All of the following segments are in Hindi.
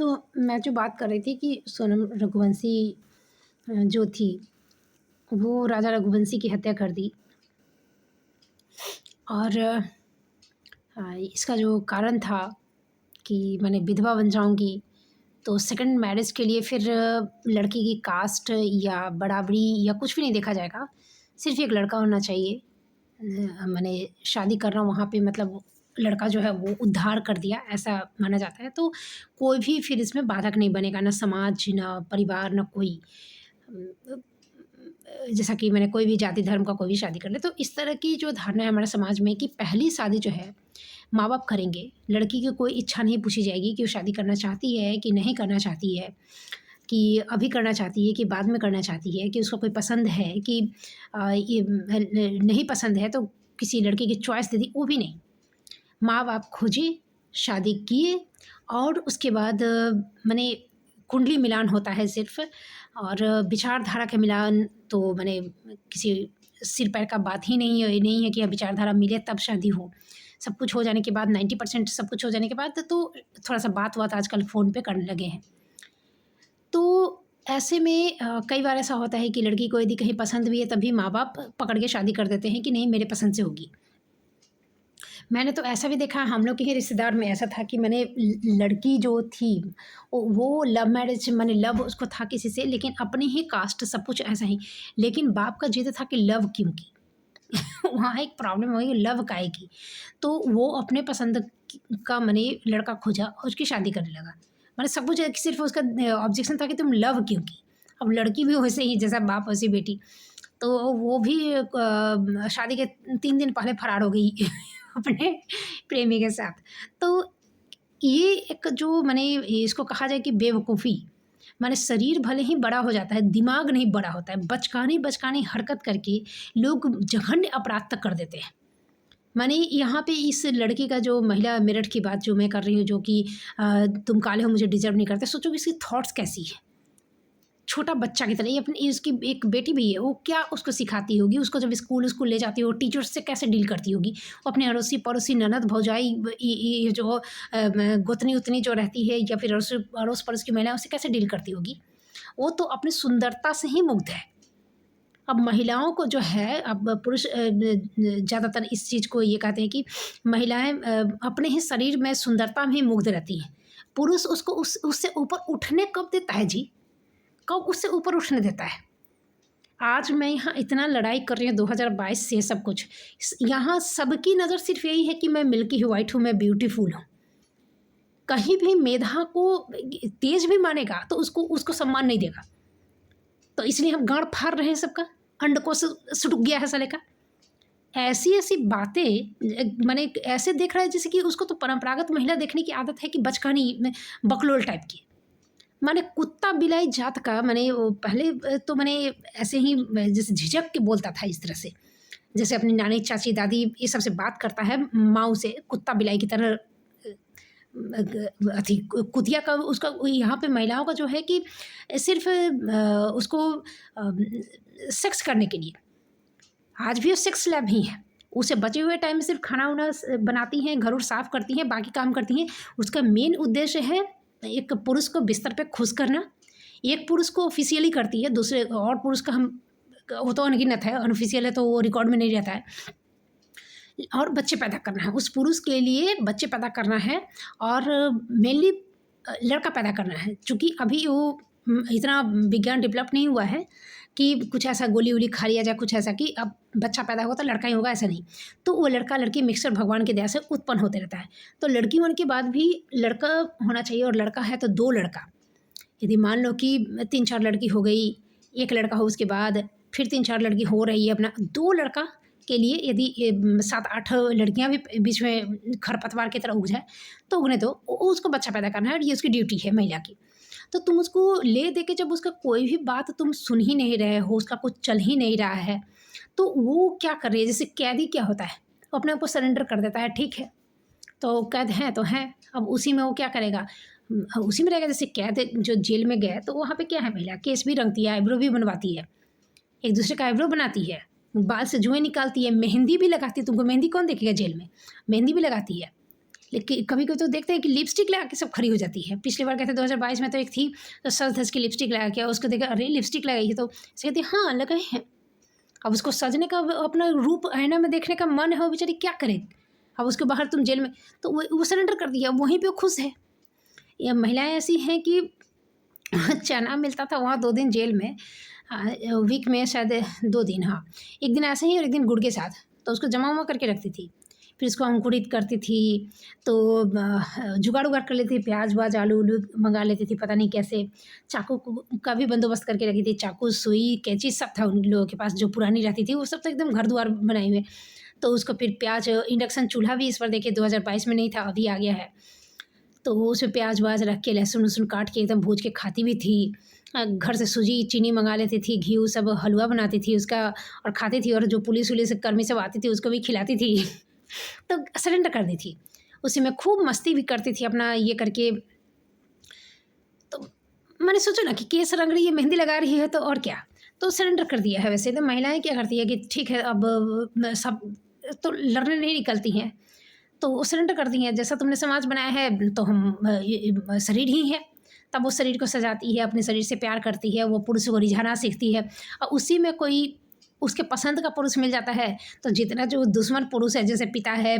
तो मैं जो बात कर रही थी कि सोनम रघुवंशी जो थी, वो राजा रघुवंशी की हत्या कर दी। और इसका जो कारण था कि मैंने विधवा बन जाऊँगी, तो सेकंड मैरिज के लिए फिर लड़की की कास्ट या बराबरी या कुछ भी नहीं देखा जाएगा, सिर्फ़ एक लड़का होना चाहिए। मैंने शादी करना वहाँ पे मतलब लड़का जो है वो उद्धार कर दिया, ऐसा माना जाता है। तो कोई भी फिर इसमें बाधक नहीं बनेगा, ना समाज, ना परिवार, ना कोई। जैसा कि मैंने कोई भी जाति धर्म का कोई भी शादी कर ले, तो इस तरह की जो धारणा है हमारे समाज में कि पहली शादी जो है माँ-बाप करेंगे, लड़की की कोई इच्छा नहीं पूछी जाएगी कि वो शादी करना चाहती है कि नहीं करना चाहती है, कि अभी करना चाहती है कि बाद में करना चाहती है, कि उसको कोई पसंद है कि ये नहीं पसंद है तो किसी लड़के की चॉइस दे दी, वो भी नहीं। माँ-बाप खोजे, शादी किए और उसके बाद माने कुंडली मिलान होता है सिर्फ़। और विचारधारा का मिलान तो माने किसी सिर-पैर का बात ही नहीं है कि विचारधारा मिले तब शादी हो। सब कुछ हो जाने के बाद 90% सब कुछ हो जाने के बाद तो थोड़ा-सा बात-वात आजकल फ़ोन पे करने लगे हैं। तो ऐसे में कई बार ऐसा होता है कि लड़की को यदि कहीं पसंद भी है तभी माँ-बाप पकड़ के शादी कर देते हैं कि नहीं मेरे पसंद से होगी। मैंने तो ऐसा भी देखा, हम लोग के ही रिश्तेदार में ऐसा था कि मैंने लड़की जो थी वो लव मैरिज माने लव उसको था किसी से, लेकिन अपनी ही कास्ट सब कुछ ऐसा ही, लेकिन बाप का जिद था कि लव क्यों की। वहाँ एक प्रॉब्लम हुई लव काहे की। तो वो अपने पसंद का माने लड़का खोजा और उसकी शादी करने लगा। माने सब कुछ सिर्फ उसका ऑब्जेक्शन था कि तुम लव क्यों की। अब लड़की भी वैसे ही, जैसा बाप वैसी बेटी। तो वो भी शादी के 3 दिन पहले फरार हो गई अपने प्रेमी के साथ। तो ये एक जो माने इसको कहा जाए कि बेवकूफ़ी, माने शरीर भले ही बड़ा हो जाता है, दिमाग नहीं बड़ा होता है। बचकानी-बचकानी हरकत करके लोग जघन्य अपराध तक कर देते हैं। माने यहाँ पे इस लड़की का जो महिला मेरठ की बात जो मैं कर रही हूँ, जो कि तुम काले हो मुझे डिज़र्व नहीं करते, सोचो कि इसकी थॉट्स कैसी है। छोटा बच्चा की तरह, ये अपनी उसकी एक बेटी भी है, वो क्या उसको सिखाती होगी, उसको जब स्कूल ले जाती हो, टीचर्स से कैसे डील करती होगी, वो अपने अड़ोसी-पड़ोसी, ननद, भौजाई, ये जो गोतनी-वोतनी जो रहती है या फिर अड़ोस-पड़ोस की महिलाएँ, उससे कैसे डील करती होगी। वो तो अपनी सुंदरता से ही मुग्ध है। अब महिलाओं को जो है, अब पुरुष ज़्यादातर इस चीज़ को ये कहते हैं कि महिलाएँ अपने ही शरीर में सुंदरता में ही मुग्ध रहती हैं। पुरुष उसको उससे ऊपर उठने कब देता है जी? कब उससे ऊपर उठने देता है? आज मैं यहाँ इतना लड़ाई कर रही हूँ 2022 से सब कुछ। यहाँ सबकी नज़र सिर्फ़ यही है कि मैं मिल्की व्हाइट हूँ, मैं ब्यूटीफुल हूँ। कहीं भी मेधा को तेज भी मानेगा तो उसको उसको सम्मान नहीं देगा। तो इसलिए हम गाँड़ फाड़ रहे हैं सबका, अंडकोश सुटक गया है साले का। ऐसी-ऐसी बातें माने ऐसे देख रहा है जैसे कि उसको तो परंपरागत महिला देखने की आदत है कि बचकानी में बकलोल टाइप की। माने कुत्ता बिलाई जात का, माने वो पहले तो माने ऐसे ही जैसे झिझक के बोलता था इस तरह से। जैसे अपनी नानी, चाची, दादी ये सबसे बात करता है माँऊ से कुत्ता बिलाई की तरह। अथी कुतिया का उसका यहाँ पे महिलाओं का जो है कि सिर्फ़ उसको सेक्स करने के लिए। आज भी वो सेक्स लैब ही है। उसे बचे हुए टाइम में सिर्फ़ खाना-वाना बनाती हैं, घर-ओर साफ़ करती हैं, बाकी काम करती हैं। उसका मेन उद्देश्य है एक पुरुष को बिस्तर पे खुश करना। एक पुरुष को ऑफ़िशियली करती है, दूसरे और पुरुष का हम वो तो अनगिनत है, अनऑफ़िशियल है तो वो रिकॉर्ड में नहीं रहता है। और बच्चे पैदा करना है, उस पुरुष के लिए बच्चे पैदा करना है और मेनली लड़का पैदा करना है। चूँकि अभी वो इतना विज्ञान डेवलप नहीं हुआ है कि कुछ ऐसा गोली-वोली खा लिया जाए, कुछ ऐसा कि अब बच्चा पैदा होगा तो लड़का ही होगा, ऐसा नहीं। तो वो लड़का-लड़की मिक्सचर भगवान की दया से उत्पन्न होते रहता है। तो लड़की होने के बाद भी लड़का होना चाहिए और लड़का है तो 2 लड़का। यदि मान लो कि 3-4 लड़की हो गई, 1 लड़का हो उसके बाद फिर 3-4 लड़की हो रही है अपना 2 लड़का के लिए, यदि 7-8 लड़कियाँ भी बीच में खरपतवार की तरह उग जाए तो उगने दो, उसको बच्चा पैदा करना है और ये उसकी ड्यूटी है महिला की। तो तुम उसको ले दे के जब उसका कोई भी बात तुम सुन ही नहीं रहे हो, उसका कुछ चल ही नहीं रहा है, तो वो क्या कर रही है, जैसे कैदी क्या होता है, वो अपने आप को सरेंडर कर देता है, ठीक है, तो कैद हैं तो हैं, अब उसी में वो क्या करेगा, उसी में रहेगा। जैसे कैद जो जेल में गए तो वहाँ पे क्या है, महिला केस भी रंगती है, आईब्रो भी बनवाती है, एक दूसरे का आईब्रो बनाती है, बाल से जुएँ निकालती है, मेहंदी भी लगाती है। तुमको मेहंदी कौन देखेगा जेल में? मेहंदी भी लगाती है। लेकिन कभी कभी तो देखते हैं कि लिपस्टिक लगा के सब खड़ी हो जाती है। पिछली बार कहते 2022 में तो एक थी, तो सज धज की लिपस्टिक लगा के, उसको देखा अरे लिपस्टिक लगाई है, तो कहती हाँ लगाए हैं। अब उसको सजने का अपना रूप आईना में देखने का मन है, वो बेचारी क्या करे। अब उसके बाहर तुम जेल में, तो वो सरेंडर कर दिया, वहीं पे वो खुश है। ये महिलाएं ऐसी हैं कि चना मिलता था वहाँ 2 दिन जेल में, वीक में शायद 2 दिन, हाँ 1 दिन ऐसे ही और 1 दिन गुड़ के साथ, तो उसको जमा उमा करके रखती थी, फिर उसको अंकुरित करती थी, तो जुगाड़ उगाड़ कर लेती थी, प्याज व्याज आलू उलू मंगा लेती थी, पता नहीं कैसे। चाकू का भी बंदोबस्त करके रखी थी, चाकू सुई कैंची सब था उन लोगों के पास, जो पुरानी रहती थी वो सब तो एकदम घर द्वार बनाए हुए। तो उसको फिर प्याज, इंडक्शन चूल्हा भी इस बार देखिए 2022 में नहीं था, अभी आ गया है, तो उसमें प्याज व्याज रख के लहसुन वहसुन काट के एकदम भूज के खाती भी थी। घर से सूजी चीनी मंगा लेती थी, घी सब हलवा बनाती थी उसका और खाती थी, और जो पुलिस वुलिस कर्मी सब आती थी उसको भी खिलाती थी। तो सरेंडर कर दी थी, उसी में खूब मस्ती भी करती थी अपना ये करके। तो मैंने सोचा ना कि केस रंग रही है, मेहंदी लगा रही है, तो और क्या, तो सरेंडर कर दिया है। वैसे तो महिलाएं क्या करती है कि ठीक है अब सब तो लड़ने नहीं निकलती हैं, तो वो सरेंडर कर दी हैं, जैसा तुमने समाज बनाया है तो हम शरीर ही है। तब वो शरीर को सजाती है, अपने शरीर से प्यार करती है, वो पुरुष को रिझाना सीखती है, और उसी में कोई उसके पसंद का पुरुष मिल जाता है, तो जितना जो दुश्मन पुरुष है, जैसे पिता है,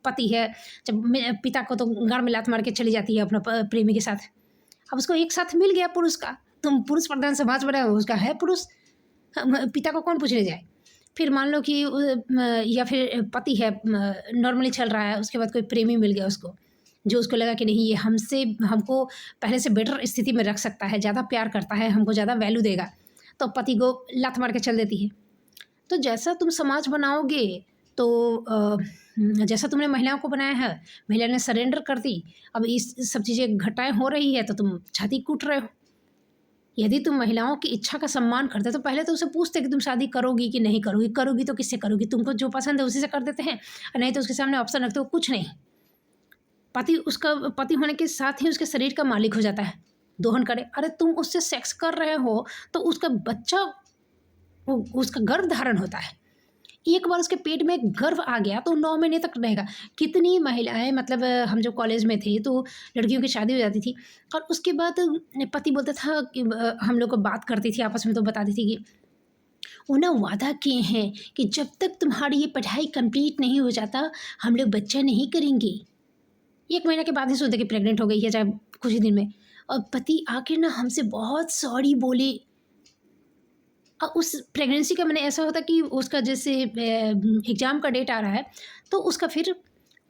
पति है, जब पिता को तो गाड़ में लात मार के चली जाती है अपना प्रेमी के साथ, अब उसको एक साथ मिल गया पुरुष का, तुम पुरुष प्रधान समाज बनाए, उसका है पुरुष, पिता को कौन पूछने जाए। फिर मान लो कि या फिर पति है, नॉर्मली चल रहा है, उसके बाद कोई प्रेमी मिल गया उसको, जो उसको लगा कि नहीं ये हमको पहले से बेटर स्थिति में रख सकता है, ज़्यादा प्यार करता है, हमको ज़्यादा वैल्यू देगा, तो पति को लात मार के चल देती है। तो जैसा तुम समाज बनाओगे, तो जैसा तुमने महिलाओं को बनाया है, महिला ने सरेंडर कर दी, अब इस सब चीज़ें घटाएं हो रही है, तो तुम छाती कूट रहे हो। यदि तुम महिलाओं की इच्छा का सम्मान करते तो पहले तो उसे पूछते कि तुम शादी करोगी कि नहीं करोगी, करोगी तो किससे करोगी, तुमको जो पसंद है उसी से कर देते हैं, और नहीं तो उसके सामने ऑप्शन रखते हो कुछ नहीं। पति उसका पति होने के साथ ही उसके शरीर का मालिक हो जाता है, दोहन करे। अरे तुम उससे सेक्स कर रहे हो तो उसका बच्चा, उसका गर्भ धारण होता है, एक बार उसके पेट में गर्भ आ गया तो 9 महीने तक रहेगा। कितनी महिलाएं, मतलब हम जो कॉलेज में थे तो लड़कियों की शादी हो जाती थी, और उसके बाद पति बोलता था कि हम लोग को बात करती थी आपस में, तो बताती थी कि उन्हें वादा किए हैं कि जब तक तुम्हारी ये पढ़ाई कंप्लीट नहीं हो जाता हम लोग बच्चा नहीं करेंगे। 1 महीने के बाद ही सुनते कि प्रेग्नेंट हो गई है, चाहे कुछ ही दिन में, और पति आके ना हमसे बहुत सॉरी बोले। उस प्रेगनेंसी का मैंने ऐसा होता कि उसका जैसे एग्ज़ाम का डेट आ रहा है, तो उसका फिर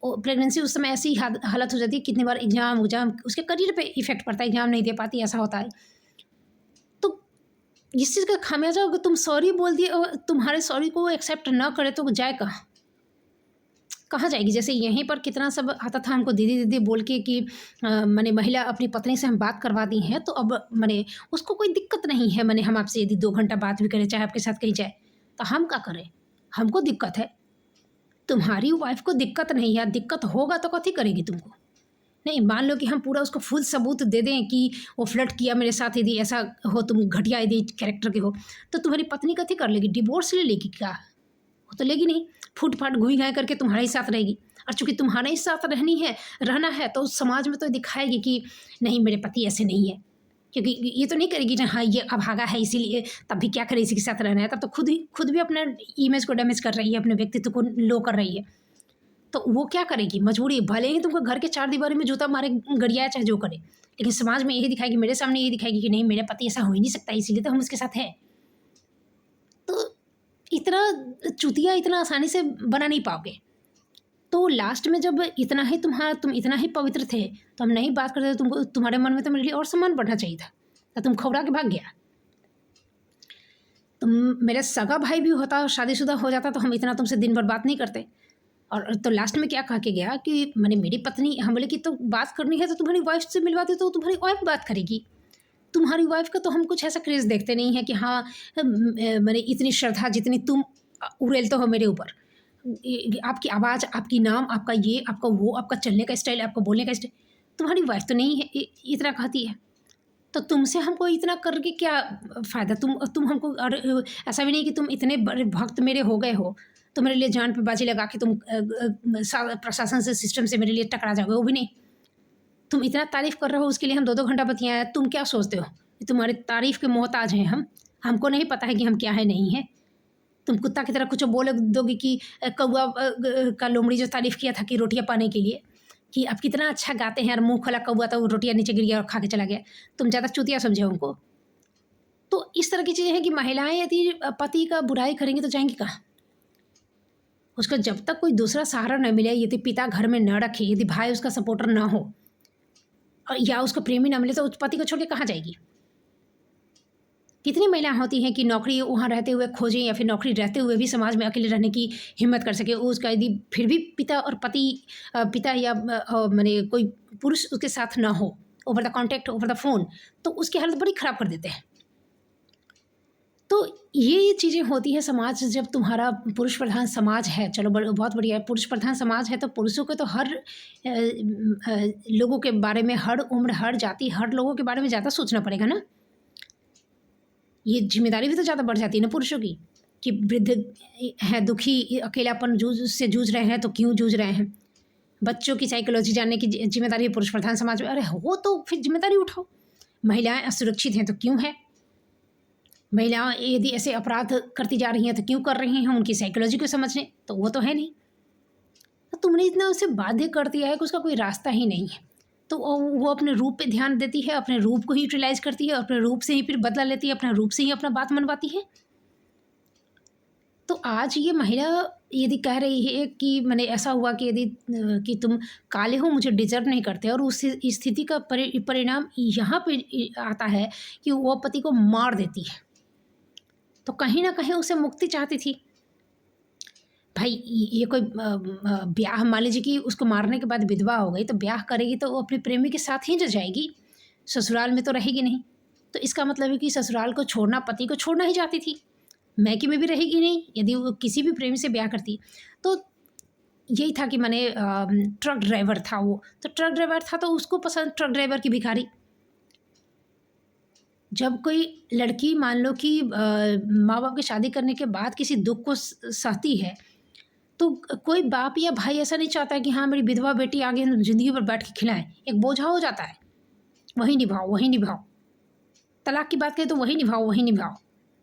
प्रेगनेंसी उस समय ऐसी हालत हो जाती है, कितनी बार एग्ज़ाम उसके करियर पे इफ़ेक्ट पड़ता है, एग्ज़ाम नहीं दे पाती, ऐसा होता है। तो इस चीज़ का खामियाजा अगर तुम सॉरी बोल दिए और तुम्हारे सॉरी को एक्सेप्ट ना करे तो जाए कहाँ, कहाँ जाएगी। जैसे यहीं पर कितना सब आता था हमको दीदी दीदी बोल के कि माने महिला अपनी पत्नी से हम बात करवा दी हैं, तो अब माने उसको कोई दिक्कत नहीं है, माने हम आपसे यदि 2 घंटा बात भी करें, चाहे आपके साथ कहीं जाए, तो हम क्या करें, हमको दिक्कत है, तुम्हारी वाइफ को दिक्कत नहीं है। दिक्कत होगा तो कथी करेगी तुमको। नहीं, मान लो कि हम पूरा उसको फुल सबूत दे दें कि वो फ्लर्ट किया मेरे साथ, यदि ऐसा हो, तुम घटिया यदि कैरेक्टर के हो, तो तुम्हारी पत्नी कथी कर लेगी, डिवोर्स ले लेगी क्या, वो तो लेगी नहीं, फूट फाट घुई घाय करके तुम्हारे ही साथ रहेगी। और चूंकि तुम्हारे ही साथ रहना है तो समाज में तो दिखाएगी कि नहीं मेरे पति ऐसे नहीं है, क्योंकि ये तो नहीं करेगी ना हाँ ये अभागा है इसीलिए तब भी क्या करे इसी के साथ रहना है, तब तो खुद भी अपना इमेज को डैमेज कर रही है, अपने व्यक्तित्व को लो कर रही है। तो वो क्या करेगी, मजबूरी, भले ही तुमको घर के 4 दीवारी में जूता मारे गड़ियाए चाहे जो करे, लेकिन समाज में यही दिखाएगी, मेरे सामने यही दिखाएगी कि नहीं मेरा पति ऐसा हो ही नहीं सकता, इसीलिए तो हम उसके साथ हैं। तो इतना चुतिया इतना आसानी से बना नहीं पाओगे। तो लास्ट में जब तुम इतना ही पवित्र थे तो हम नहीं बात करते, तुमको तुम्हारे मन में तो मेरे लिए और सम्मान बढ़ना चाहिए था, तो तुम खौरा के भाग गया। तुम मेरा सगा भाई भी होता और शादीशुदा हो जाता तो हम इतना तुमसे दिन भर बात नहीं करते। और तो लास्ट में क्या कहा के गया कि मैंने मेरी पत्नी, हम बोले कि तो बात करनी है तो तुम्हारी वाइफ से मिलवाती तो तुम्हारी वाइफ बात करेगी। तुम्हारी वाइफ का तो हम कुछ ऐसा क्रेज़ देखते नहीं है कि हाँ मैंने इतनी श्रद्धा जितनी तुम उड़ेलते हो मेरे ऊपर, आपकी आवाज़, आपकी नाम, आपका ये, आपका वो, आपका चलने का स्टाइल, आपका बोलने का स्टाइल, तुम्हारी वाइफ तो नहीं है इतना कहती है। तो तुमसे हमको इतना करके क्या फ़ायदा, तुम हमको, और ऐसा भी नहीं कि तुम इतने बड़े भक्त मेरे हो गए हो तो मेरे लिए जान पे बाजी लगा के तुम प्रशासन से, सिस्टम से मेरे लिए टकरा जाओगे, वो भी नहीं। तुम इतना तारीफ़ कर रहे हो, उसके लिए हम 2-2 घंटा बतियाए। तुम क्या सोचते हो कि तुम्हारी तारीफ़ के मोहताज हैं हम? हमको नहीं पता है कि हम क्या है नहीं है। तुम कुत्ता की तरह कुछ बोल दोगे कि कौआ का लोमड़ी जो तारीफ़ किया था कि रोटियाँ पाने के लिए, कि आप कितना अच्छा गाते हैं, और मुँह खोला कौआ तो रोटियाँ नीचे गिर गया और खा के चला गया। तुम ज़्यादा चूतिया समझे उनको। तो इस तरह की चीज़ें हैं कि महिलाएँ यदि पति का बुराई करेंगी तो जाएँगी कहाँ? उसको जब तक कोई दूसरा सहारा न मिले, यदि पिता घर में न रखे, यदि भाई उसका सपोर्टर ना हो, और या उसको प्रेमी ना मिले, तो उस पति को छोड़ के कहाँ जाएगी? कितनी महिलाएँ होती हैं कि नौकरी वहाँ रहते हुए खोजें, या फिर नौकरी रहते हुए भी समाज में अकेले रहने की हिम्मत कर सके। उसका यदि फिर भी पिता और पिता या माने कोई पुरुष उसके साथ ना हो, over the contact, over the phone, तो उसकी हालत बड़ी ख़राब कर देते हैं। तो ये चीज़ें होती हैं समाज, जब तुम्हारा पुरुष प्रधान समाज है, चलो बहुत बढ़िया है। पुरुष प्रधान समाज है तो पुरुषों को तो हर लोगों के बारे में, हर उम्र, हर जाति, हर लोगों के बारे में ज़्यादा सोचना पड़ेगा ना। ये जिम्मेदारी भी तो ज़्यादा बढ़ जाती है ना पुरुषों की, कि वृद्ध हैं, दुखी, अकेलापन से जूझ रहे हैं, तो क्यों जूझ रहे हैं। बच्चों की साइकोलॉजी जानने की जिम्मेदारी पुरुष प्रधान समाज में। अरे हो तो फिर जिम्मेदारी उठाओ। महिलाएं असुरक्षित हैं तो क्यों है? महिलाएं यदि ऐसे अपराध करती जा रही हैं तो क्यों कर रही हैं? उनकी साइकोलॉजी को समझने तो वो तो है नहीं। तो तुमने इतना उसे बाध्य कर दिया है कि उसका कोई रास्ता ही नहीं है। तो वो अपने रूप पे ध्यान देती है, अपने रूप को ही यूटिलाइज़ करती है, अपने रूप से ही फिर बदला लेती है, अपने रूप से ही अपना बात मनवाती है। तो आज ये महिला यदि कह रही है कि मैंने ऐसा हुआ कि यदि कि तुम काले हो, मुझे डिज़र्व नहीं करते, और उस स्थिति का परिणाम यहाँ पे आता है कि वो पति को मार देती है। तो कहीं न कहीं उसे मुक्ति चाहती थी। भाई ये कोई ब्याह, मान लीजिए कि उसको मारने के बाद विधवा हो गई, तो ब्याह करेगी तो वो अपने प्रेमी के साथ ही तो जाएगी, ससुराल में तो रहेगी नहीं। तो इसका मतलब है कि ससुराल को छोड़ना, पति को छोड़ना ही चाहती थी। मैके में भी रहेगी नहीं यदि वो किसी भी प्रेमी से ब्याह करती। तो यही था कि मैंने ट्रक ड्राइवर था वो, तो ट्रक ड्राइवर था तो उसको पसंद ट्रक ड्राइवर की भिखारी। जब कोई लड़की मान लो कि माँ बाप की शादी करने के बाद किसी दुख को सहती है, तो कोई बाप या भाई ऐसा नहीं चाहता है कि हाँ मेरी विधवा बेटी आगे हम ज़िंदगी भर बैठ के खिलाएं। एक बोझा हो जाता है, वही निभाओ वही निभाओ। तलाक की बात करें तो वही निभाओ वही निभाओ।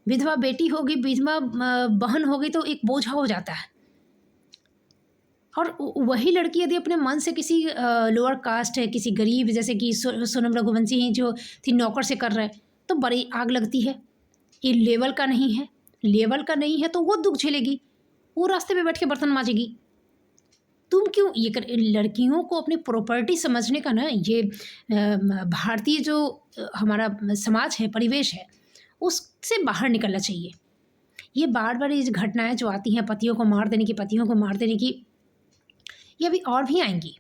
विधवा बेटी होगी, विधवा बहन होगी तो एक बोझा हो जाता है। और वही लड़की यदि अपने मन से किसी लोअर कास्ट है, किसी गरीब, जैसे कि सोनम रघुवंशी ही जो थी, नौकर से कर रहे, तो बड़ी आग लगती है। ये लेवल का नहीं है, लेवल का नहीं है तो वो दुख झेलेगी, वो रास्ते पे बैठ के बर्तन मांजेगी। तुम क्यों ये कर? लड़कियों को अपनी प्रॉपर्टी समझने का ना, ये भारतीय जो हमारा समाज है, परिवेश है, उससे बाहर निकलना चाहिए। ये बार बार ये घटनाएं जो आती हैं पतियों को मार देने की, पतियों को मार देने की, ये अभी और भी आएंगी।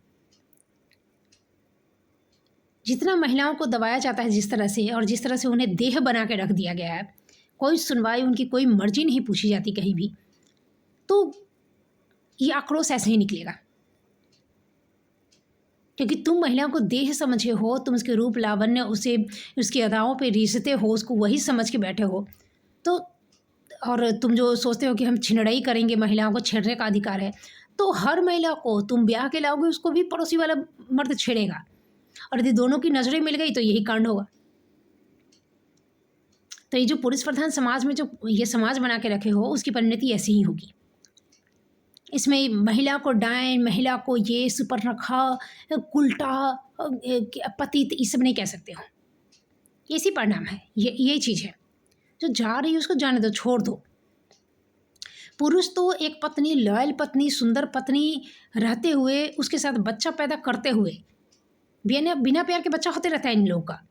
जितना महिलाओं को दबाया जाता है जिस तरह से, और जिस तरह से उन्हें देह बना के रख दिया गया है, कोई सुनवाई, उनकी कोई मर्जी नहीं पूछी जाती कहीं भी, तो ये आक्रोश ऐसे ही निकलेगा। क्योंकि तुम महिलाओं को देह समझे हो, तुम उसके रूप लावण्य, उसे उसकी अदाओं पे रीझते हो, उसको वही समझ के बैठे हो। तो और तुम जो सोचते हो कि हम छिनड़ई करेंगे, महिलाओं को छेड़ने का अधिकार है, तो हर महिला को तुम ब्याह के लाओगे, उसको भी पड़ोसी वाला मर्द छेड़ेगा, और यदि दोनों की नज़रें मिल गई तो यही कांड होगा। तो ये जो पुरुष प्रधान समाज में जो ये समाज बना के रखे हो, उसकी परिणति ऐसी ही होगी। इसमें महिला को डायन, महिला को ये सुपर्णखा, उल्टा, पतित, ये सब नहीं कह सकते हो। ये इसी परिणाम है, यही चीज़ है। जो जा रही है उसको जाने दो, छोड़ दो। पुरुष तो एक पत्नी, लॉयल पत्नी, सुंदर पत्नी रहते हुए, उसके साथ बच्चा पैदा करते हुए, बिना प्यार के बच्चा होते रहता है इन लोगों का,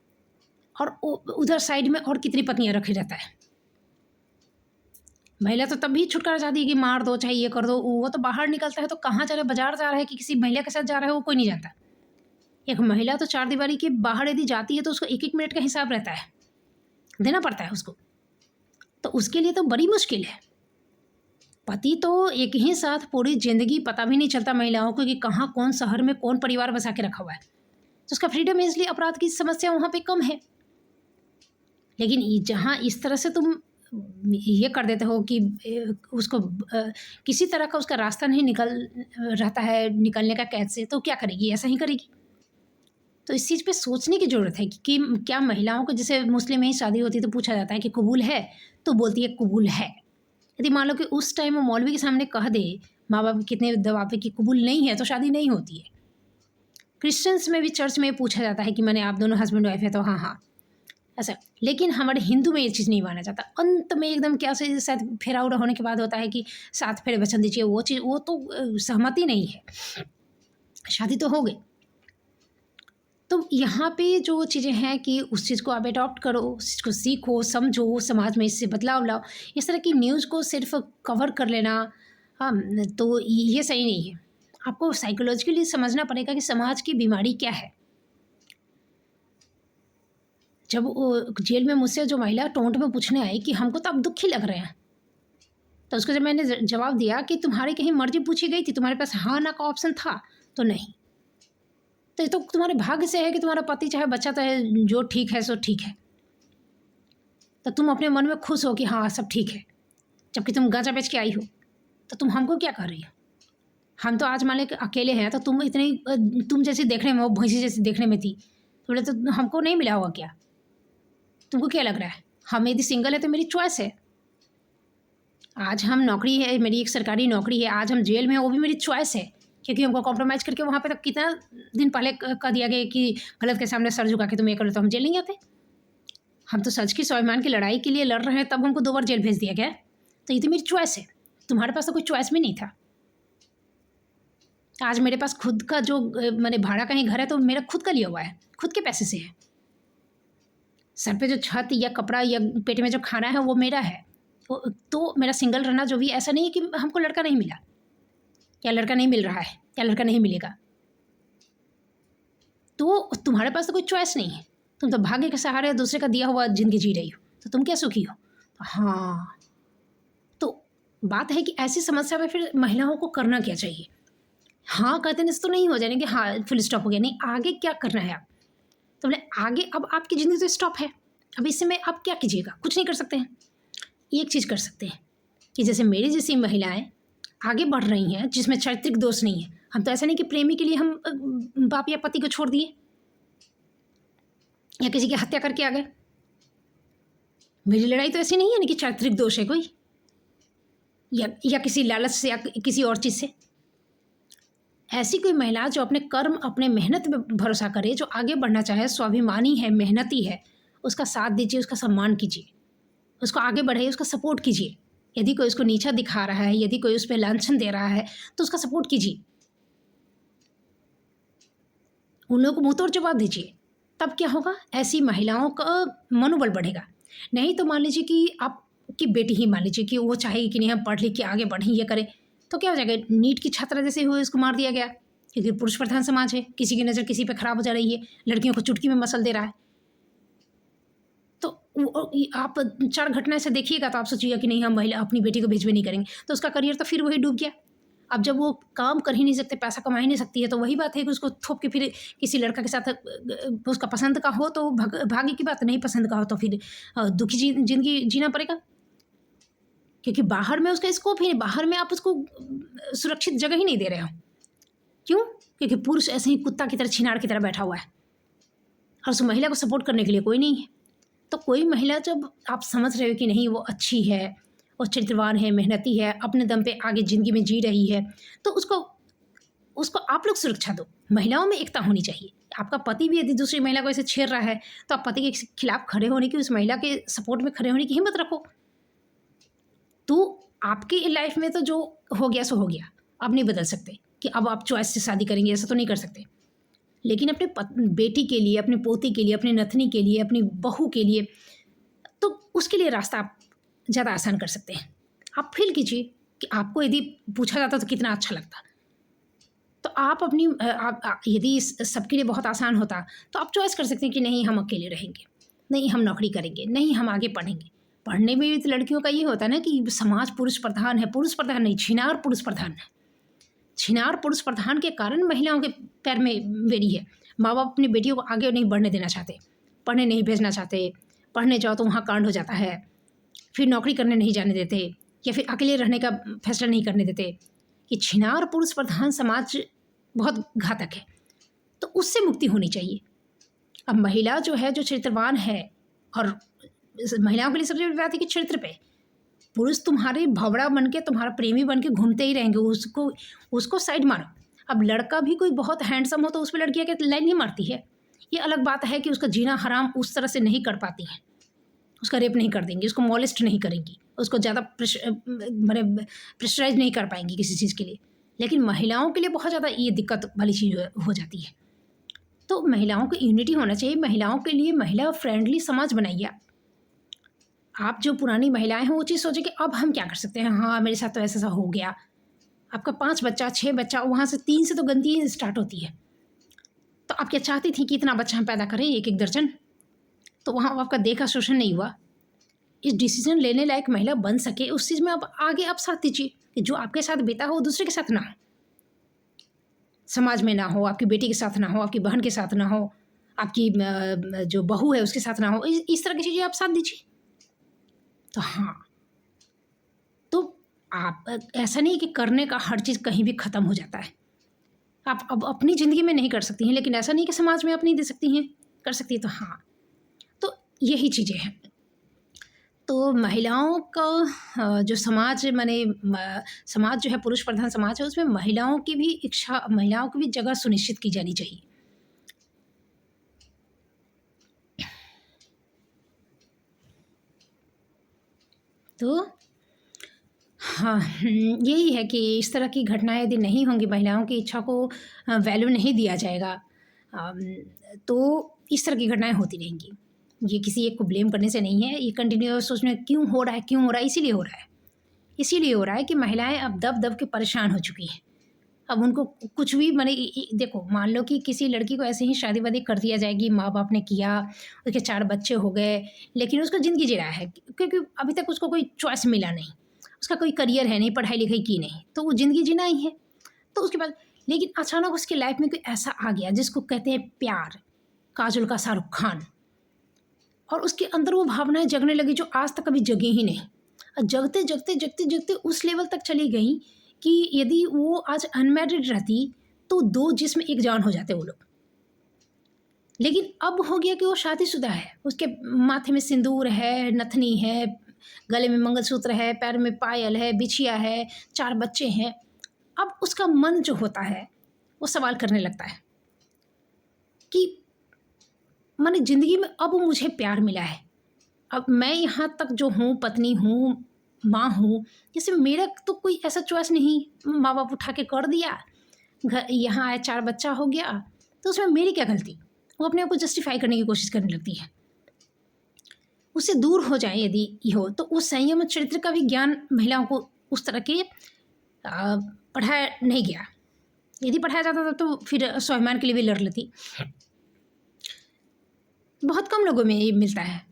और उधर साइड में और कितनी पत्नियां रखे रहता है। महिला तो तब भी छुटकारा चाहती है कि मार दो, चाहे ये कर दो। वो तो बाहर निकलता है तो कहाँ जा रहा है, बाजार जा रहा है कि किसी महिला के साथ जा रहा है, वो कोई नहीं जानता। एक महिला तो चार दीवारी के बाहर यदि जाती है तो उसको 1-1 मिनट का हिसाब रहता है, देना पड़ता है उसको। तो उसके लिए तो बड़ी मुश्किल है। पति तो एक ही साथ पूरी ज़िंदगी, पता भी नहीं चलता महिलाओं को कि कहाँ, कौन शहर में कौन परिवार बसा के रखा हुआ है, तो उसका फ्रीडम है, इसलिए अपराध की समस्या वहाँ पे कम है। लेकिन जहाँ इस तरह से तुम ये कर देते हो कि उसको किसी तरह का उसका रास्ता नहीं निकल रहता है निकलने का कैद से, तो क्या करेगी? ऐसा ही करेगी। तो इस चीज़ पे सोचने की ज़रूरत है कि क्या महिलाओं को, जैसे मुस्लिम में ही शादी होती है तो पूछा जाता है कि कबूल है? तो बोलती है कबूल है। यदि मान लो कि उस टाइम वो मौलवी के सामने कह दे, माँ बाप कितने दबाव पे, कि कबूल नहीं है, तो शादी नहीं होती है। क्रिश्चियंस में भी चर्च में पूछा जाता है कि मैंने आप दोनों हस्बैंड वाइफ है, तो हाँ हाँ ऐसा। लेकिन हमारे हिंदू में ये चीज़ नहीं माना जाता। अंत में एकदम क्या से शायद फेरा उरा होने के बाद होता है कि 7 फेरे वचन दीजिए, वो चीज़ वो तो सहमति नहीं है, शादी तो हो गई। तो यहाँ पे जो चीज़ें हैं कि उस चीज़ को आप एडॉप्ट करो, उस चीज़ को सीखो, समझो, समाज में इससे बदलाव लाओ। इस तरह की न्यूज़ को सिर्फ कवर कर लेना, हाँ, तो ये सही नहीं है। आपको साइकोलॉजिकली समझना पड़ेगा कि समाज की बीमारी क्या है। जब वो जेल में मुझसे जो महिला टोंट में पूछने आई कि हमको तो अब दुखी लग रहे हैं, तो उसको जब मैंने जवाब दिया कि तुम्हारी कहीं मर्जी पूछी गई थी, तुम्हारे पास हाँ ना का ऑप्शन था? तो नहीं। तो ये तो तुम्हारे भाग्य से है कि तुम्हारा पति चाहे बच्चा तो है, जो ठीक है सो ठीक है। तो तुम अपने मन में खुश हो कि हाँ सब ठीक है, जबकि तुम गांजा बेच के आई हो। तो तुम हमको क्या कर रही हो? हम तो आज मान ले अकेले हैं, तो तुम इतनी तुम जैसी देखने में, वो भैंसी जैसी देखने में थी, तो बोले तो हमको नहीं मिला होगा क्या? तुमको क्या लग रहा है? हम यदि सिंगल है तो मेरी चॉइस है। आज हम नौकरी है, मेरी एक सरकारी नौकरी है, आज हम जेल में हैं, वो भी मेरी चॉइस है, क्योंकि हमको कॉम्प्रोमाइज़ करके वहाँ पे तक कितना दिन पहले कह दिया गया कि गलत के सामने सर झुका के तुम ये करो, तो हम जेल नहीं आते। हम तो सच की स्वाभिमान की लड़ाई के लिए लड़ रहे हैं, तब हमको 2 बार जेल भेज दिया गया। तो ये तो मेरी चॉइस है, तुम्हारे पास तो कोई चॉइस भी नहीं था। आज मेरे पास खुद का जो मैंने भाड़ा कहीं घर है, तो मेरा खुद का लिया हुआ है, खुद के पैसे से है। सर पे जो छत या कपड़ा या पेट में जो खाना है वो मेरा है। तो मेरा सिंगल रहना जो भी, ऐसा नहीं है कि हमको लड़का नहीं मिला, या लड़का नहीं मिल रहा है, या लड़का नहीं मिलेगा। तो तुम्हारे पास तो कोई चॉइस नहीं है, तुम तो भाग्य के सहारे दूसरे का दिया हुआ ज़िंदगी जी रही हो, तो तुम क्या सुखी हो? हाँ, तो बात है कि ऐसी समस्या में फिर महिलाओं को करना क्या चाहिए? हाँ कहते तो नहीं हो जाने कि हाँ फुल स्टॉप हो गया, नहीं, आगे क्या करना है आप? तो बोले आगे अब आपकी ज़िंदगी तो स्टॉप है, अब इससे में आप क्या कीजिएगा? कुछ नहीं कर सकते हैं। एक चीज़ कर सकते हैं कि जैसे मेरी जैसी महिलाएं आगे बढ़ रही हैं, जिसमें चारित्रिक दोष नहीं है। हम तो ऐसा नहीं कि प्रेमी के लिए हम बाप या पति को छोड़ दिए, या किसी की हत्या करके आ गए। मेरी लड़ाई तो ऐसी नहीं है ना कि चारित्रिक दोष है कोई, या किसी लालच से, या किसी और चीज़ से। ऐसी कोई महिला जो अपने कर्म, अपने मेहनत में भरोसा करे, जो आगे बढ़ना चाहे, स्वाभिमानी है, मेहनती है, उसका साथ दीजिए, उसका सम्मान कीजिए, उसको आगे बढ़ाइए, उसका सपोर्ट कीजिए। यदि कोई उसको नीचा दिखा रहा है, यदि कोई उस पर लांछन दे रहा है, तो उसका सपोर्ट कीजिए, उन लोगों को मुंहतोड़ जवाब दीजिए। तब क्या होगा? ऐसी महिलाओं का मनोबल बढ़ेगा। नहीं तो मान लीजिए कि आपकी बेटी ही मान लीजिए कि वो चाहेगी कि नहीं हम पढ़ लिख के आगे बढ़ें, ये करें, तो क्या हो जाएगा? नीट की छात्रा जैसे हुए उसको मार दिया गया, क्योंकि पुरुष प्रधान समाज है, किसी की नज़र किसी पे खराब हो जा रही है, लड़कियों को चुटकी में मसल दे रहा है। तो आप 4 घटना से देखिएगा तो आप सोचिएगा कि नहीं हम महिला अपनी बेटी को भेजबे नहीं करेंगे, तो उसका करियर तो फिर वही डूब गया। अब जब वो काम कर ही नहीं सकते, पैसा कमा ही नहीं सकती है, तो वही बात है कि उसको थोप के फिर किसी लड़का के साथ उसका पसंद का हो तो भाग्य की बात, नहीं पसंद का हो तो फिर दुखी जिंदगी जीना पड़ेगा, क्योंकि बाहर में उसका स्कोप ही नहीं, बाहर में आप उसको सुरक्षित जगह ही नहीं दे रहे हो। क्यों? क्योंकि पुरुष ऐसे ही कुत्ता की तरह, छिनार की तरह बैठा हुआ है, और उस महिला को सपोर्ट करने के लिए कोई नहीं है। तो कोई महिला जब आप समझ रहे हो कि नहीं वो अच्छी है, वो चरित्रवान है, मेहनती है, अपने दम पे आगे ज़िंदगी में जी रही है, तो उसको आप लोग सुरक्षा दो। महिलाओं में एकता होनी चाहिए। आपका पति भी यदि दूसरी महिला को ऐसे छेड़ रहा है, तो आप पति के खिलाफ खड़े होने की, उस महिला के सपोर्ट में खड़े होने की हिम्मत रखो। तो आपकी लाइफ में तो जो हो गया सो हो गया, आप नहीं बदल सकते कि अब आप चॉइस से शादी करेंगे, ऐसा तो नहीं कर सकते। लेकिन अपने बेटी के लिए, अपनी पोती के लिए, अपनी नथनी के लिए, अपनी बहू के लिए, तो उसके लिए रास्ता आप ज़्यादा आसान कर सकते हैं। आप फील कीजिए कि आपको यदि पूछा जाता तो कितना अच्छा लगता। तो आप अपनी यदि सबके लिए बहुत आसान होता तो आप चॉइस कर सकते हैं कि नहीं हम अकेले रहेंगे, नहीं हम नौकरी करेंगे, नहीं हम आगे पढ़ेंगे। पढ़ने में भी तो लड़कियों का ये होता है ना कि समाज पुरुष प्रधान है, पुरुष प्रधान नहीं, छिनार पुरुष प्रधान है। छिनार पुरुष प्रधान के कारण महिलाओं के पैर में बेड़ी है। माँ बाप अपनी बेटियों को आगे नहीं बढ़ने देना चाहते, पढ़ने नहीं भेजना चाहते, पढ़ने जाओ तो वहाँ कांड हो जाता है, फिर नौकरी करने नहीं जाने देते, या फिर अकेले रहने का फैसला नहीं करने देते। ये छिनार पुरुष प्रधान समाज बहुत घातक है, तो उससे मुक्ति होनी चाहिए। अब महिला जो है, जो चरित्रवान है, और महिलाओं के लिए सबसे बड़ी बात है कि चरित्र पे पुरुष तुम्हारे भवड़ा बन के, तुम्हारा प्रेमी बन के घूमते ही रहेंगे, उसको साइड मारो। अब लड़का भी कोई बहुत हैंडसम हो तो उस पर लड़कियाँ क्या लाइन नहीं मारती है। ये अलग बात है कि उसका जीना हराम उस तरह से नहीं कर पाती हैं, उसका रेप नहीं कर देंगी, उसको मॉलेस्ट नहीं करेंगी, उसको ज़्यादा मतलब प्रेशराइज नहीं कर पाएंगी किसी चीज़ के लिए। लेकिन महिलाओं के लिए बहुत ज़्यादा ये दिक्कत वाली चीज़ हो जाती है। तो महिलाओं को यूनिटी होना चाहिए। महिलाओं के लिए महिला फ्रेंडली समाज बनाइए। आप जो पुरानी महिलाएं हैं वो चीज़ सोचें कि अब हम क्या कर सकते हैं। हाँ, मेरे साथ तो ऐसा हो गया। आपका 5 बच्चा 6 बच्चा, वहाँ से 3 से तो गंदगी स्टार्ट होती है। तो आप क्या चाहती थी कि इतना बच्चा हम पैदा करें, 1-1 दर्जन? तो वहाँ आपका देह का शोषण नहीं हुआ। इस डिसीजन लेने लायक महिला बन सके, उस चीज़ में आप आगे आप साथ दीजिए कि जो आपके साथ बीता हो दूसरे के साथ ना हो, समाज में ना हो, आपकी बेटी के साथ ना हो, आपकी बहन के साथ ना हो, आपकी जो बहू है उसके साथ ना हो। इस तरह की चीज़ें आप साथ दीजिए। तो हाँ, तो आप ऐसा नहीं कि करने का हर चीज़ कहीं भी ख़त्म हो जाता है। आप अब अपनी ज़िंदगी में नहीं कर सकती हैं, लेकिन ऐसा नहीं कि समाज में आप नहीं दे सकती हैं, कर सकती हैं। तो हाँ, तो यही चीज़ें हैं। तो महिलाओं का जो समाज समाज जो है पुरुष प्रधान समाज है, उसमें महिलाओं की भी इच्छा, महिलाओं की भी जगह सुनिश्चित की जानी चाहिए। तो हाँ, यही है कि इस तरह की घटनाएँ यदि नहीं होंगी, महिलाओं की इच्छा को वैल्यू नहीं दिया जाएगा, तो इस तरह की घटनाएँ होती रहेंगी। ये किसी एक को ब्लेम करने से नहीं है, ये कंटिन्यूअस सोचना क्यों हो रहा है, क्यों हो रहा है, इसीलिए हो रहा है। इसीलिए हो रहा है कि महिलाएँ अब दब-दब के परेशान हो चुकी हैं। अब उनको कुछ भी माने देखो, मान लो कि किसी लड़की को ऐसे ही शादी-वादी कर दिया जाएगी, माँ-बाप ने किया, उसके 4 बच्चे हो गए, लेकिन उसको ज़िंदगी जी रहा है, क्योंकि अभी तक उसको कोई चॉइस मिला नहीं, उसका कोई करियर है नहीं, पढ़ाई-लिखाई की नहीं, तो वो ज़िंदगी जीना ही है। तो उसके बाद लेकिन अचानक उसकी लाइफ में कोई ऐसा आ गया जिसको कहते हैं प्यार, काजोल का शाहरुख खान, और उसके अंदर वो भावनाएँ जगने लगी जो आज तक कभी जगी ही नहीं। और जगते उस लेवल तक चली गई कि यदि वो आज अनमैरिड रहती तो 2 जिस्म एक जान हो जाते वो लोग। लेकिन अब हो गया कि वो शादीशुदा है, उसके माथे में सिंदूर है, नथनी है, गले में मंगलसूत्र है, पैर में पायल है, बिछिया है, 4 बच्चे हैं। अब उसका मन जो होता है वो सवाल करने लगता है कि माने ज़िंदगी में अब मुझे प्यार मिला है, अब मैं यहाँ तक जो हूँ, पत्नी हूँ, माँ हूँ, जैसे मेरा तो कोई ऐसा चॉइस नहीं, माँ-बाप उठा के कर दिया, घर यहाँ आए 4 बच्चा हो गया, तो उसमें मेरी क्या गलती? वो अपने आप को जस्टिफ़ाई करने की कोशिश करने लगती है। उससे दूर हो जाए यदि ये हो, तो उस संयम चरित्र का भी ज्ञान महिलाओं को उस तरह के पढ़ाया नहीं गया। यदि पढ़ाया जाता था तो फिर स्वाभिमान के लिए भी लड़ लेती। बहुत कम लोगों में ये मिलता है।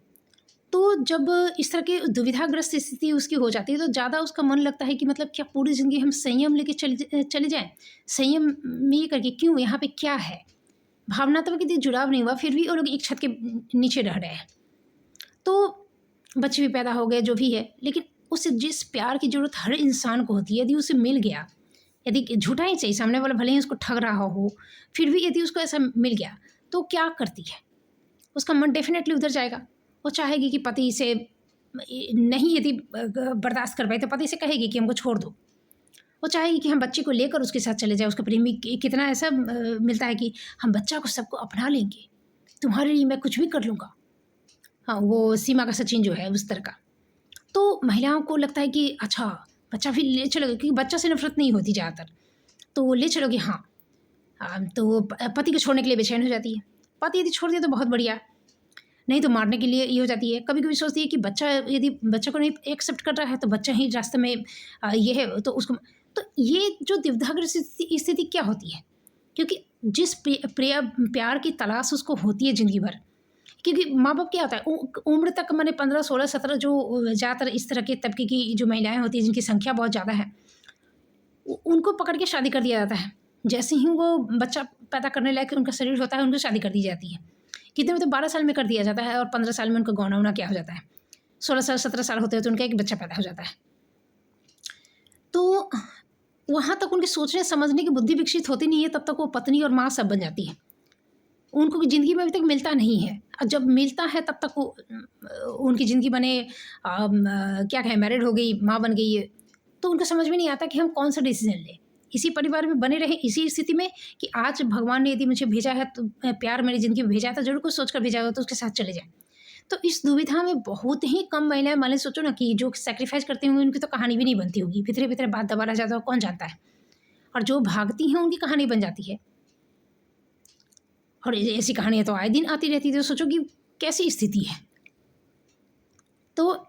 तो जब इस तरह की दुविधाग्रस्त स्थिति उसकी हो जाती है तो ज़्यादा उसका मन लगता है कि मतलब क्या पूरी ज़िंदगी हम संयम लेके चले जाएँ? संयम में ये करके क्यों, यहाँ पे क्या है? भावनात्मक यदि जुड़ाव नहीं हुआ, फिर भी वो लोग एक छत के नीचे रह रहे हैं। तो बच्चे भी पैदा हो गए, जो भी है, लेकिन उसे जिस प्यार की ज़रूरत हर इंसान को होती है, यदि उसे मिल गया, यदि झूठा ही सही, सामने वाला भले ही उसको ठग रहा हो, फिर भी यदि उसको ऐसा मिल गया, तो क्या करती है? उसका मन डेफ़िनेटली उधर जाएगा। वो चाहेगी कि पति से नहीं यदि बर्दाश्त कर पाए तो पति से कहेगी कि हमको छोड़ दो। वो चाहेगी कि हम बच्चे को लेकर उसके साथ चले जाएँ। उसका प्रेमी कितना ऐसा मिलता है कि हम बच्चा को सबको अपना लेंगे, तुम्हारे लिए मैं कुछ भी कर लूँगा। हाँ, वो सीमा का सचिन जो है उस तरह का। तो महिलाओं को लगता है कि अच्छा बच्चा भी ले चलोगे, क्योंकि बच्चा से नफ़रत नहीं होती ज़्यादातर, तो ले चलोगे, हाँ। तो पति को छोड़ने के लिए बेचैन हो जाती है। पति यदि छोड़ दिया तो बहुत बढ़िया, नहीं तो मारने के लिए ये हो जाती है। कभी-कभी सोचती है कि बच्चा यदि बच्चे को नहीं एक्सेप्ट कर रहा है तो बच्चा ही रास्ते में ये है तो उसको, तो ये जो दुविधाग्रस्त स्थिति क्या होती है? क्योंकि जिस प्यार की तलाश उसको होती है ज़िंदगी भर, क्योंकि माँ-बाप क्या होता है उम्र तक माने 15, 16, 17 जो ज़्यादातर इस तरह के तबके की जो महिलाएँ होती हैं जिनकी संख्या बहुत ज़्यादा है, उनको पकड़ के शादी कर दिया जाता है। जैसे ही वो बच्चा पैदा करने लायक उनका शरीर होता है, उनको शादी कर दी जाती है। कितने में तो 12 साल में कर दिया जाता है और 15 साल में उनका गौना-वौना क्या हो जाता है। 16 साल 17 साल होते होते उनका एक बच्चा पैदा हो जाता है। तो वहाँ तक उनके सोचने समझने की बुद्धि विकसित होती नहीं है, तब तक वो पत्नी और माँ सब बन जाती है। उनको ज़िंदगी में अभी तक मिलता नहीं है, और जब मिलता है तब तक वो उनकी ज़िंदगी बने क्या कहें, मैरिड हो गई, माँ बन गई है, तो उनको समझ में नहीं आता कि हम कौन सा डिसीज़न लें। इसी परिवार में बने रहें, इसी स्थिति में कि आज भगवान ने यदि मुझे भेजा है तो प्यार मेरी ज़िंदगी में भेजा है तो ज़रूर कुछ सोच कर भेजा होगा, तो उसके साथ चले जाएँ। तो इस दुविधा में बहुत ही कम महिलाएँ, मान लें सोचो ना कि जो सैक्रिफ़ाइस करती होंगी उनकी तो कहानी भी नहीं बनती होगी, भीतरे-भीतरे बात दबा रह जाता है, कौन जानता है। और जो भागती हैं उनकी कहानी बन जाती है। और ऐसी कहानियाँ तो आए दिन आती रहती थी, तो सोचो कि कैसी स्थिति है। तो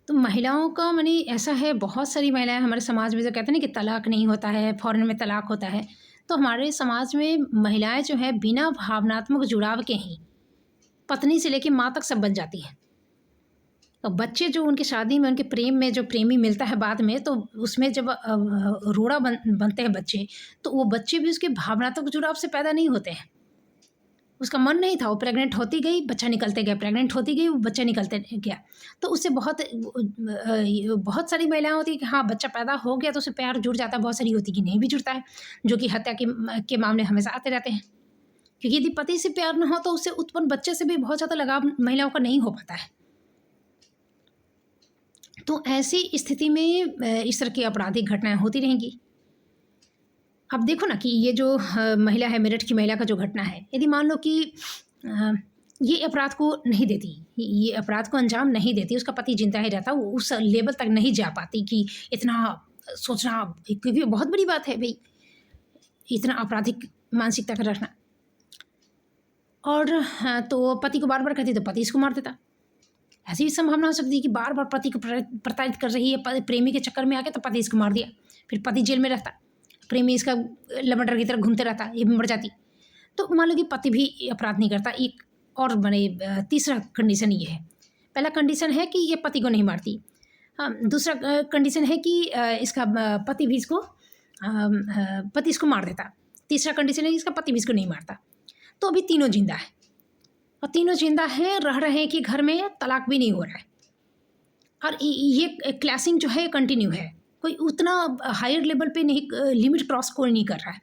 महिलाओं का माने ऐसा है, बहुत सारी महिलाएं हमारे समाज में जो कहते हैं ना कि तलाक नहीं होता है, फॉरेन में तलाक होता है, तो हमारे समाज में महिलाएं जो है बिना भावनात्मक जुड़ाव के ही पत्नी से लेकर माँ तक सब बन जाती हैं। तो बच्चे जो उनकी शादी में, उनके प्रेम में जो प्रेमी मिलता है बाद में, तो उसमें जब रोड़ा बनते हैं बच्चे, तो वो बच्चे भी उसके भावनात्मक जुड़ाव से पैदा नहीं होते हैं। उसका मन नहीं था, वो प्रेग्नेंट होती गई, बच्चा निकलते गया, प्रेग्नेंट होती गई, वो बच्चा निकलते गया। तो उससे बहुत सारी महिलाएं होती हैं कि हाँ बच्चा पैदा हो गया तो उससे प्यार जुड़ जाता है, बहुत सारी होती कि नहीं भी जुड़ता है, जो कि हत्या के मामले हमेशा आते रहते हैं। क्योंकि यदि पति से प्यार न हो तो उससे उत्पन्न बच्चे से भी बहुत ज़्यादा लगाव महिलाओं का नहीं हो पाता है। तो ऐसी स्थिति में इस तरह की आपराधिक घटनाएं होती रहेंगी। अब देखो ना कि ये जो महिला है, मेरठ की महिला का जो घटना है, यदि मान लो कि ये अपराध को नहीं देती, ये अपराध को अंजाम नहीं देती, उसका पति जिंदा ही रहता, वो उस लेवल तक नहीं जा पाती कि इतना सोचना, क्योंकि बहुत बड़ी बात है भाई, इतना आपराधिक मानसिकता का रखना। और तो पति को बार बार कहती तो पति इसको मार देता। ऐसी भी संभावना हो सकती है कि बार बार पति को प्रताड़ित कर रही है, प्रेमी के चक्कर में आके तो पति इसको मार दिया, फिर पति जेल में रहता, प्रेमी इसका लमंडर की तरह घूमते रहता, ये भी मर जाती। तो मान लो कि पति भी अपराध नहीं करता। एक और माने तीसरा कंडीशन ये है, पहला कंडीशन है कि ये पति को नहीं मारती, हाँ, दूसरा कंडीशन है कि इसका पति भी इसको पति इसको मार देता, तीसरा कंडीशन है कि इसका पति भी इसको नहीं मारता। तो अभी तीनों जिंदा है, और तीनों जिंदा हैं, रह रहे हैं कि घर में तलाक भी नहीं हो रहा है, और ये क्लैशिंग जो है कंटिन्यू है, कोई उतना हायर लेवल पे नहीं, लिमिट क्रॉस कोई नहीं कर रहा है।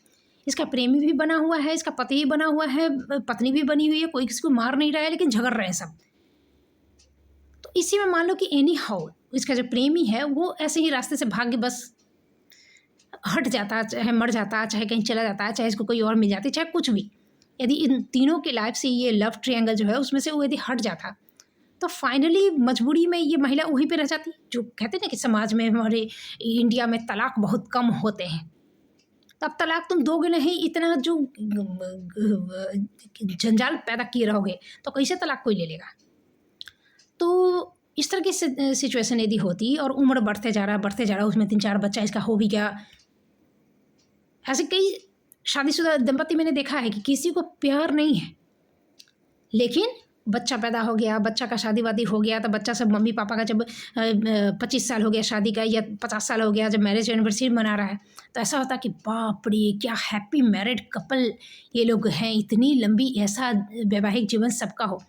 इसका प्रेमी भी बना हुआ है, इसका पति भी बना हुआ है, पत्नी भी बनी हुई है, कोई किसी को मार नहीं रहा है, लेकिन झगड़ रहे हैं सब। तो इसी में मान लो कि एनी हाउ इसका जो प्रेमी है वो ऐसे ही रास्ते से भाग के बस हट जाता, चाहे मर जाता, चाहे कहीं चला जाता, चाहे इसको कोई और मिल जाती, चाहे कुछ भी। यदि इन तीनों की लाइफ से ये लव ट्रायंगल जो है उसमें से वो यदि हट जाता, तो फाइनली मजबूरी में ये महिला वहीं पे रह जाती। जो कहते हैं ना कि समाज में, हमारे इंडिया में तलाक बहुत कम होते हैं, तो अब तलाक तुम दोगे नहीं, इतना जो जंजाल पैदा किए रहोगे तो कैसे तलाक कोई ले लेगा। तो इस तरह की सिचुएशन यदि होती और उम्र बढ़ते जा रहा, उसमें 3-4 बच्चा इसका हो भी गया। ऐसे कई शादीशुदा दंपति मैंने देखा है कि किसी को प्यार नहीं है, लेकिन बच्चा पैदा हो गया, बच्चा का शादी वादी हो गया, तो बच्चा सब मम्मी पापा का जब 25 साल हो गया शादी का, या 50 साल हो गया जब मैरिज एनिवर्सरी मना रहा है, तो ऐसा होता कि बाप रे क्या हैप्पी मैरिड कपल ये लोग हैं, इतनी लंबी ऐसा वैवाहिक जीवन सबका हो।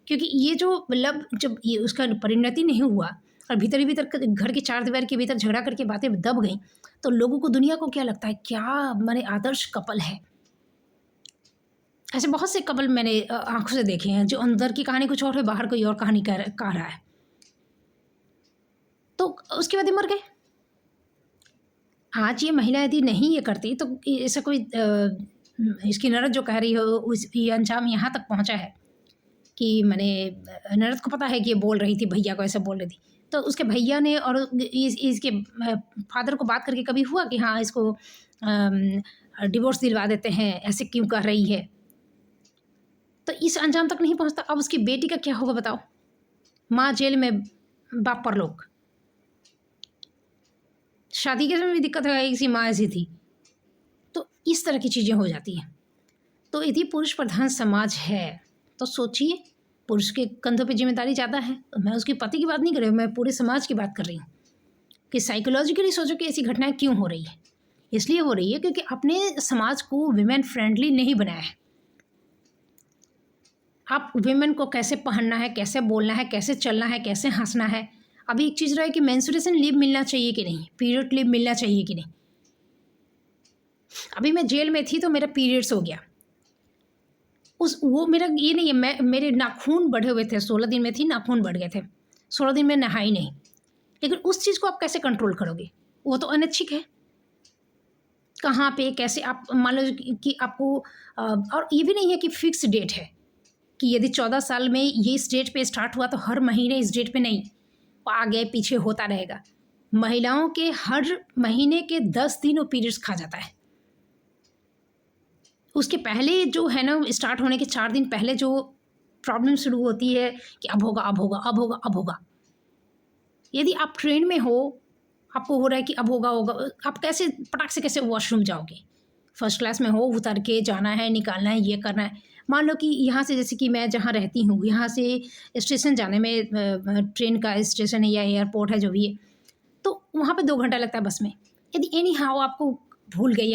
क्योंकि ये जो मतलब जब ये उसका परिणति नहीं हुआ और भीतर ही भीतर घर की 4 दीवार के भीतर झगड़ा करके बातें दब गई, तो लोगों को, दुनिया को क्या लगता है, क्या माने आदर्श कपल है। ऐसे बहुत से कपल मैंने आंखों से देखे हैं जो अंदर की कहानी कुछ और है, बाहर कोई और कहानी कह रहा है। तो उसके बाद ये मर गए। आज ये महिला यदि नहीं ये करती तो ऐसा कोई इसकी ननद जो कह रही हो उस ये अंजाम यहाँ तक पहुँचा है कि मैंने ननद को पता है कि ये बोल रही थी, भैया को ऐसे बोल रही थी, तो उसके भैया ने और इसके फादर को बात करके कभी हुआ कि हाँ इसको डिवोर्स दिलवा देते हैं, ऐसे क्यों कर रही है। तो इस अंजाम तक नहीं पहुंचता। अब उसकी बेटी का क्या होगा बताओ, माँ जेल में, बाप परलोक। शादी के समय भी दिक्कत है, किसी माँ ऐसी थी। तो इस तरह की चीज़ें हो जाती हैं। तो यदि पुरुष प्रधान समाज है तो सोचिए, पुरुष के कंधों पे जिम्मेदारी ज़्यादा है। तो मैं उसके पति की बात नहीं कर रही हूँ, मैं पूरे समाज की बात कर रही हूँ कि साइकोलॉजिकली सोचो कि ऐसी घटनाएं क्यों हो रही है। इसलिए हो रही है क्योंकि अपने समाज को विमेन फ्रेंडली नहीं बनाया है। आप वीमेन को कैसे पहनना है, कैसे बोलना है, कैसे चलना है, कैसे हंसना है। अभी एक चीज़ रहा है कि मेंस्ट्रुएशन लीव मिलना चाहिए कि नहीं, पीरियड लीव मिलना चाहिए कि नहीं। अभी मैं जेल में थी तो मेरा पीरियड्स हो गया, वो मेरा ये नहीं है, मेरे नाखून बढ़े हुए थे, 16 दिन में थी, नाखून बढ़ गए थे, 16 दिन में नहाई नहीं। लेकिन उस चीज़ को आप कैसे कंट्रोल करोगे, वो तो अनैच्छिक है। कहाँ पे कैसे आप मान लो कि आपको और ये भी नहीं है कि फिक्स डेट है कि यदि 14 साल में ये इस डेट पे स्टार्ट हुआ तो हर महीने इस डेट पे नहीं, आगे पीछे होता रहेगा। महिलाओं के हर महीने के 10 दिन वो पीरियड्स खा जाता है। उसके पहले जो है ना, स्टार्ट होने के 4 दिन पहले जो प्रॉब्लम शुरू होती है कि अब होगा, अब होगा, अब होगा, अब होगा। यदि आप ट्रेन में हो, आपको हो रहा है कि अब होगा होगा, आप कैसे पटाख से कैसे वॉशरूम जाओगे। फर्स्ट क्लास में हो, उतर के जाना है, निकालना है, ये करना है। मान लो कि यहाँ से, जैसे कि मैं जहाँ रहती हूँ, यहाँ से स्टेशन जाने में, ट्रेन का स्टेशन है या एयरपोर्ट है जो भी है, तो वहाँ पे 2 घंटा लगता है बस में। यदि एनी हाउ आपको भूल गई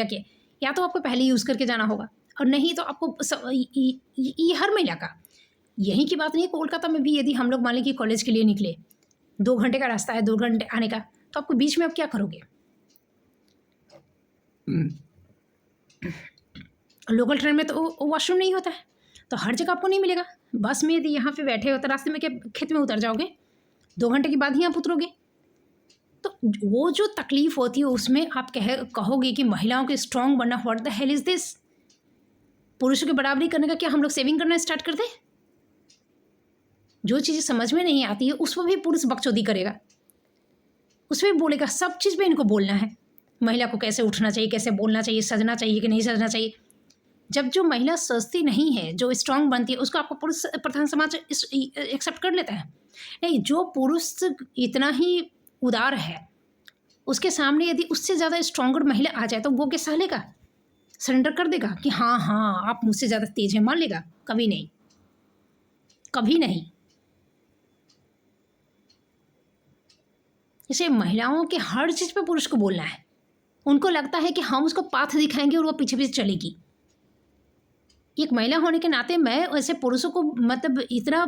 या तो आपको पहले यूज़ करके जाना होगा, और नहीं तो आपको ये हर महिला का, यहीं की बात नहीं है, कोलकाता में भी यदि हम लोग मान लें कि कॉलेज के लिए निकले, 2 घंटे का रास्ता है, 2 घंटे आने का, तो आपको बीच में आप क्या करोगे। लोकल ट्रेन में तो वॉशरूम नहीं होता है, तो हर जगह आपको नहीं मिलेगा। बस में यदि यहाँ पे बैठे हो तो रास्ते में क्या खेत में उतर जाओगे, 2 घंटे के बाद ही आप उतरोगे। तो वो जो तकलीफ होती है उसमें आप कहोगे कि महिलाओं के स्ट्रांग बनना, what the hell is this. पुरुषों की बराबरी करने का क्या हम लोग सेविंग करना स्टार्ट कर दें। जो चीज़ें समझ में नहीं आती है उस पर भी पुरुष बकचोदी करेगा, उसमें बोलेगा, सब चीज़ पे इनको बोलना है। महिला को कैसे उठना चाहिए, कैसे बोलना चाहिए, सजना चाहिए कि नहीं सजना चाहिए। जब जो महिला सजती नहीं है, जो स्ट्रांग बनती है, उसको आपको पुरुष प्रधान समाज एक्सेप्ट कर लेता है। नहीं, जो पुरुष इतना ही उदार है, उसके सामने यदि उससे ज़्यादा स्ट्रांगर महिला आ जाए तो वो क्या सह लेगा, सरेंडर कर देगा कि हाँ हाँ आप मुझसे ज़्यादा तेज हैं, मान लेगा? कभी नहीं, कभी नहीं। इसे महिलाओं के हर चीज़ पे पुरुष को बोलना है। उनको लगता है कि हम उसको पाथ दिखाएंगे और वो पीछे पीछे चलेगी। एक महिला होने के नाते मैं ऐसे पुरुषों को मतलब इतना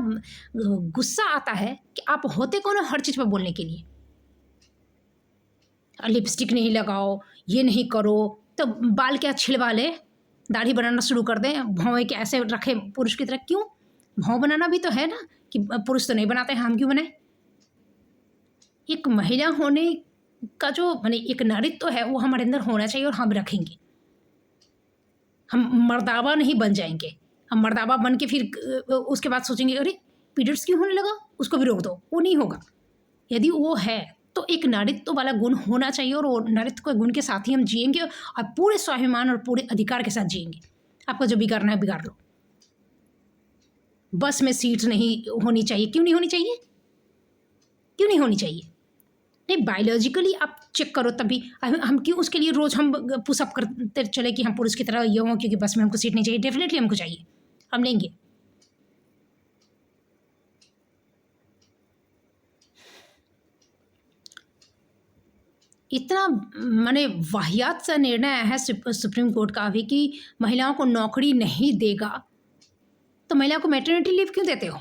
गुस्सा आता है कि आप होते कौन हो हर चीज़ पर बोलने के लिए। लिपस्टिक नहीं लगाओ, ये नहीं करो, तो बाल क्या छिलवा ले, दाढ़ी बनाना शुरू कर दें, भौं के ऐसे रखे पुरुष की तरह। क्यों? भौं बनाना भी तो है ना, कि पुरुष तो नहीं बनाते, हम क्यों बनाए। एक महिला होने का जो माने एक नारित्व है वो हमारे अंदर होना चाहिए, और हम रखेंगे। हम मर्दावा नहीं बन जाएंगे। हम मर्दावा बन के फिर उसके बाद सोचेंगे अरे पीरियड्स क्यों होने लगा, उसको भी रोक दो, वो नहीं होगा। यदि वो है तो एक नारित्व वाला गुण होना चाहिए, और वो नारित्व के गुण के साथ ही हम जिएंगे, और पूरे स्वाभिमान और पूरे अधिकार के साथ जिएंगे। आपको जो बिगाड़ना है बिगाड़ लो। बस में सीट नहीं होनी चाहिए। क्यों नहीं होनी चाहिए? क्यों नहीं होनी चाहिए? नहीं, बायोलॉजिकली आप चेक करो, तभी हम क्यों उसके लिए रोज़ हम पुशअप करते चले कि हम पुरुष की तरह ये हों क्योंकि बस में हमको सीट नहीं चाहिए। डेफिनेटली हमको चाहिए, हम लेंगे। इतना माने वाहियात सा निर्णय आया है सुप्रीम कोर्ट का अभी कि महिलाओं को नौकरी नहीं देगा, तो महिला को मैटरनिटी लीव क्यों देते हो?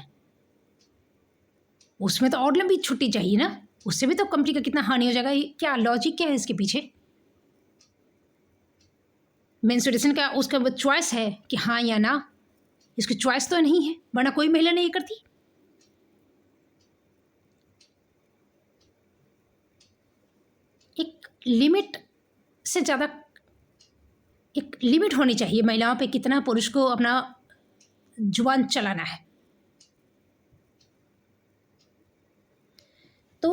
उसमें तो और लंबी छुट्टी चाहिए ना, उससे भी तो कंपनी का कितना हानि हो जाएगा। क्या लॉजिक क्या है इसके पीछे? मेंस्ट्रुएशन का उसका चॉइस है कि हाँ या ना, इसकी चॉइस तो नहीं है, वरना कोई महिला नहीं करती। एक लिमिट से ज़्यादा, एक लिमिट होनी चाहिए महिलाओं पे कितना पुरुष को अपना जुबान चलाना है। तो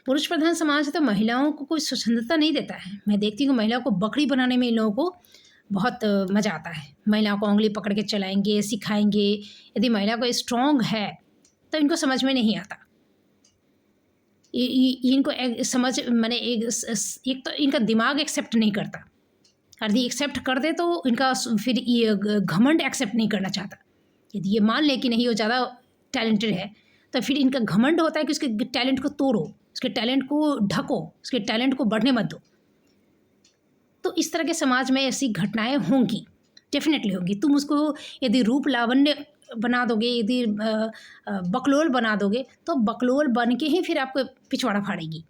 पुरुष प्रधान समाज है तो महिलाओं को कोई स्वतंत्रता नहीं देता है। मैं देखती हूँ महिलाओं को बकरी बनाने में इन लोगों को बहुत मज़ा आता है। महिलाओं को उंगली पकड़ के चलाएंगे, सिखाएंगे। यदि महिला को स्ट्रॉन्ग है तो इनको समझ में नहीं आता। इनको समझ माने एक तो इनका दिमाग एक्सेप्ट नहीं करता, यदि एक्सेप्ट कर दे तो इनका फिर ये घमंड एक्सेप्ट नहीं करना चाहता। यदि ये मान ले कि नहीं वो ज़्यादा टैलेंटेड है तो फिर इनका घमंड होता है कि उसके टैलेंट को तोड़ो, उसके टैलेंट को ढको, उसके टैलेंट को बढ़ने मत दो। तो इस तरह के समाज में ऐसी घटनाएं होंगी, डेफिनेटली होंगी। तुम उसको यदि रूप लावण्य बना दोगे, यदि बकलोल बना दोगे, तो बकलोल बन के ही फिर आपको पिछवाड़ा फाड़ेगी।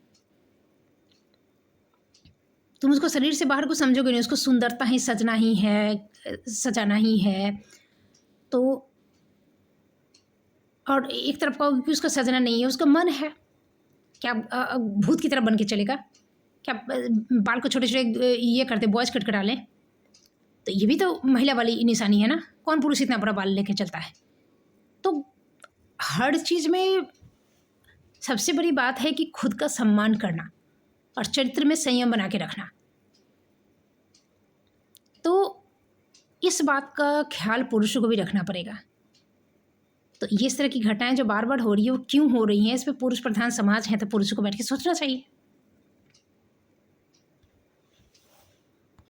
तुम उसको शरीर से बाहर को समझोगे नहीं, उसको सुंदरता ही सजना ही है, सजाना ही है। तो और एक तरफ कहोगे कि उसका सजना नहीं है, उसका मन है, क्या भूत की तरह बन के चलेगा? क्या बाल को छोटे छोटे ये करते बॉयज कट करा लें? तो ये भी तो महिला वाली निशानी है ना। कौन पुरुष इतना बड़ा बाल लेके चलता है? तो हर चीज़ में सबसे बड़ी बात है कि खुद का सम्मान करना और चरित्र में संयम बना के रखना। तो इस बात का ख्याल पुरुषों को भी रखना पड़ेगा। तो ये इस तरह की घटनाएं जो बार बार हो रही है वो क्यों हो रही हैं, इस पर पुरुष प्रधान समाज है तो पुरुषों को बैठ के सोचना चाहिए।